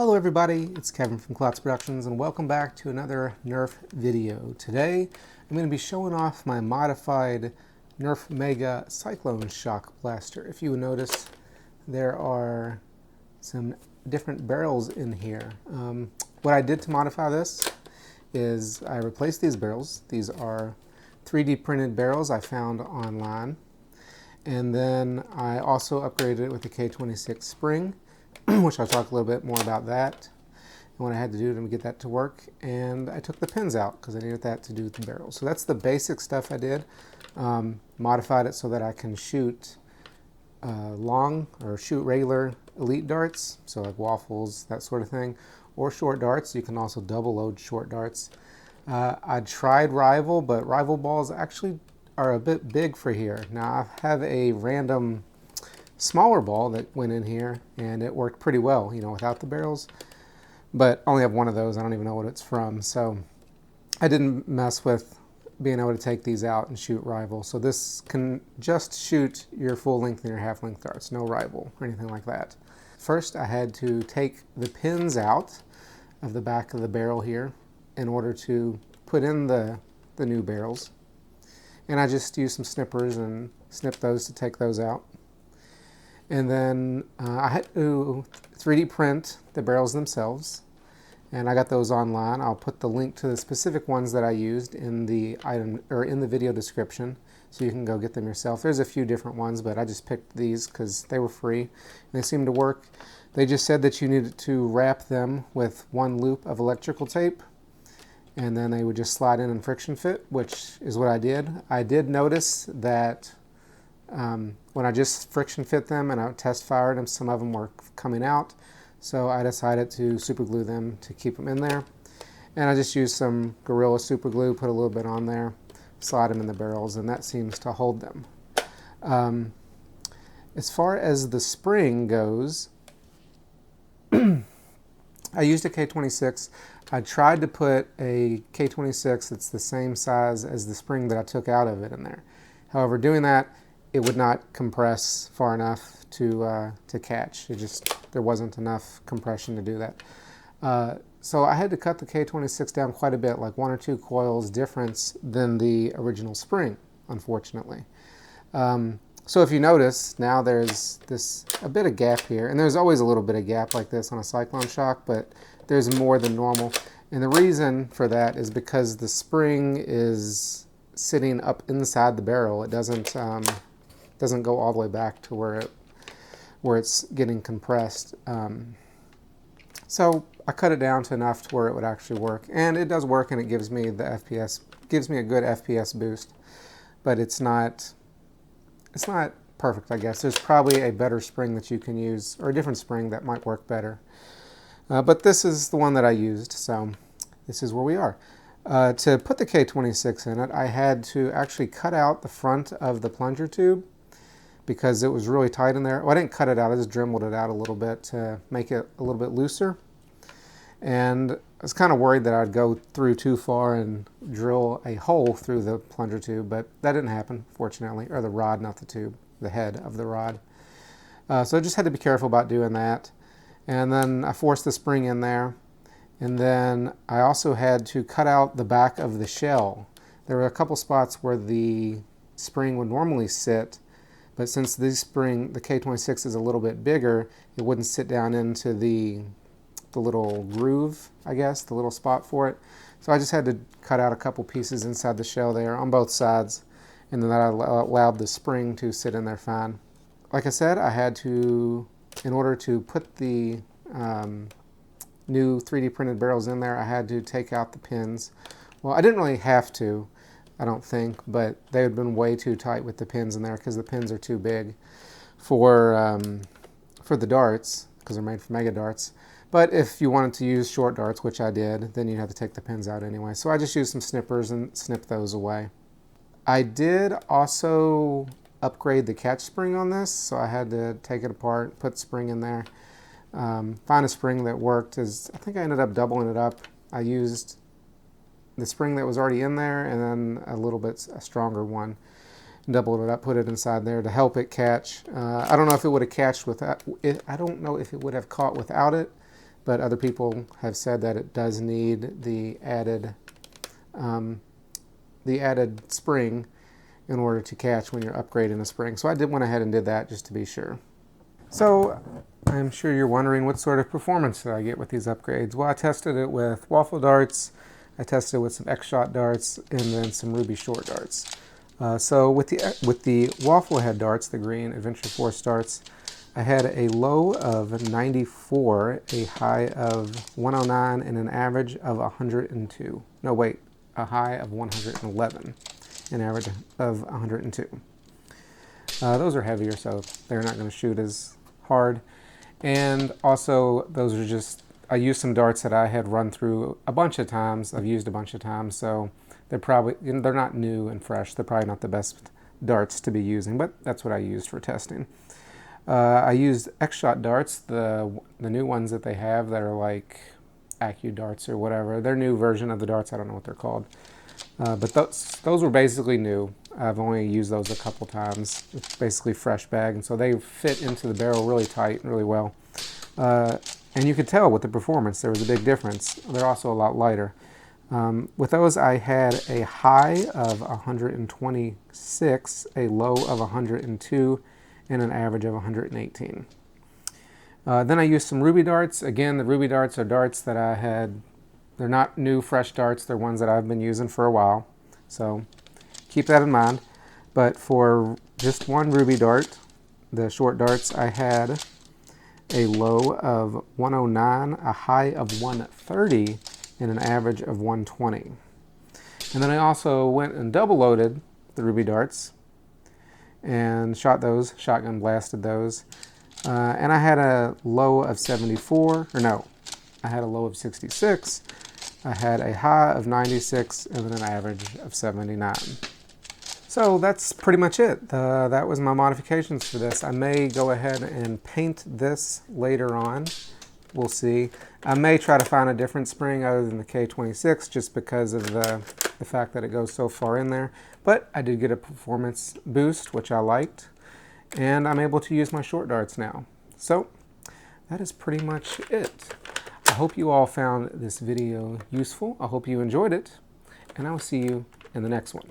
Hello everybody, it's Kevin from K26 Productions and welcome back to another Nerf video. Today I'm going to be showing off my modified Nerf Mega Cycloneshock blaster. If you notice, there are some different barrels in here. What I did to modify this is I replaced these barrels. These are 3D printed barrels I found online. And then I also upgraded it with the K26 spring, which I'll talk a little bit more about that and what I had to do to get that to work. And I took the pins out because I needed that to do with the barrel. So that's the basic stuff I did. Modified it so that I can shoot long or shoot regular elite darts, so like waffles, that sort of thing, or short darts. You can also double load short darts. I tried Rival, but Rival balls actually are a bit big for here. Now I have a random smaller ball that went in here and it worked pretty well, you know, without the barrels, but I only have one of those. I don't even know what it's from, so I didn't mess with being able to take these out and shoot Rival. So this can just shoot your full length and your half length darts, no Rival or anything like that. First I had to take the pins out of the back of the barrel here in order to put in the new barrels, and I just used some snippers and snipped those to take those out. And then I had to 3D print the barrels themselves, and I got those online. I'll put the link to the specific ones that I used in the item or in the video description, so you can go get them yourself. There's a few different ones, but I just picked these because they were free and they seemed to work. They just said that you needed to wrap them with one loop of electrical tape, and then they would just slide in and friction fit, which is what I did. I did notice that when I just friction fit them and I test fired them, some of them were coming out, so I decided to super glue them to keep them in there. And I just used some Gorilla super glue, put a little bit on there, slide them in the barrels, and that seems to hold them. As far as the spring goes, I used a K26. I tried to put a K26 that's the same size as the spring that I took out of it in there. However, doing that, it would not compress far enough to catch. There wasn't enough compression to do that. So I had to cut the K26 down quite a bit, like 1 or 2 coils difference than the original spring, unfortunately. So if you notice, now there's a bit of gap here, and there's always a little bit of gap like this on a Cycloneshock, but there's more than normal. And the reason for that is because the spring is sitting up inside the barrel. It doesn't go all the way back to where it's getting compressed. So I cut it down to enough to where it would actually work, and it does work, and it gives me the FPS, gives me a good FPS boost, but it's not perfect, I guess. There's probably a better spring that you can use, or a different spring that might work better. But this is the one that I used, so this is where we are. To put the K26 in it, I had to actually cut out the front of the plunger tube because it was really tight in there. Well, I didn't cut it out, I just dremelled it out a little bit to make it a little bit looser. And I was kind of worried that I'd go through too far and drill a hole through the plunger tube, but that didn't happen, fortunately. Or the rod, not the tube, the head of the rod. So I just had to be careful about doing that. And then I forced the spring in there. And then I also had to cut out the back of the shell. There were a couple spots where the spring would normally sit, but since this spring, the K26 is a little bit bigger, it wouldn't sit down into the little groove, I guess, the little spot for it. So I just had to cut out a couple pieces inside the shell there on both sides, and then that allowed the spring to sit in there fine. Like I said, I had to, in order to put the new 3D printed barrels in there, I had to take out the pins. Well, I didn't really have to, I don't think, but they had been way too tight with the pins in there because the pins are too big for the darts, because they're made for mega darts. But if you wanted to use short darts, which I did, then you'd have to take the pins out anyway. So I just used some snippers and snipped those away. I did also upgrade the catch spring on this, so I had to take it apart, put spring in there. Find a spring that worked. I think I ended up doubling it up. I used the spring that was already in there and then a little bit a stronger one. Doubled it up, put it inside there to help it catch. I don't know if it would have catched without it. I don't know if it would have caught without it, but other people have said that it does need the added spring in order to catch when you're upgrading a spring. So I went ahead and did that just to be sure. So I'm sure you're wondering what sort of performance did I get with these upgrades. Well, I tested it with waffle darts, I tested it with some X-Shot darts, and then some Ruby short darts. So with the waffle head darts, the green Adventure Force darts, I had a low of 94, a high of 109, and an average of 102. No, wait, a high of 111, an average of 102. Those are heavier, so they're not going to shoot as hard. And also, those are just, I used some darts that I had run through a bunch of times. I've used a bunch of times, so they're not new and fresh. They're probably not the best darts to be using, but that's what I used for testing. I used X-Shot darts, the new ones that they have that are like Accu darts or whatever. Their new version of the darts, I don't know what they're called. But those were basically new. I've only used those a couple times. It's basically fresh bag, and so they fit into the barrel really tight and really well. And you could tell with the performance there was a big difference. They're also a lot lighter. With those, I had a high of 126, a low of 102, and an average of 118. Then I used some Ruby darts. Again, the Ruby darts are darts that I had. They're not new, fresh darts. They're ones that I've been using for a while. So keep that in mind. But for just one Ruby dart, the short darts, I had a low of 109, a high of 130, and an average of 120. And then I also went and double loaded the Ruby darts and shot those, shotgun blasted those. And I had a low of 74, or no, I had a low of 66. I had a high of 96 and then an average of 79. So that's pretty much it. That was my modifications for this. I may go ahead and paint this later on. We'll see. I may try to find a different spring other than the K26 just because of the fact that it goes so far in there. But I did get a performance boost, which I liked. And I'm able to use my short darts now. So that is pretty much it. I hope you all found this video useful. I hope you enjoyed it. And I will see you in the next one.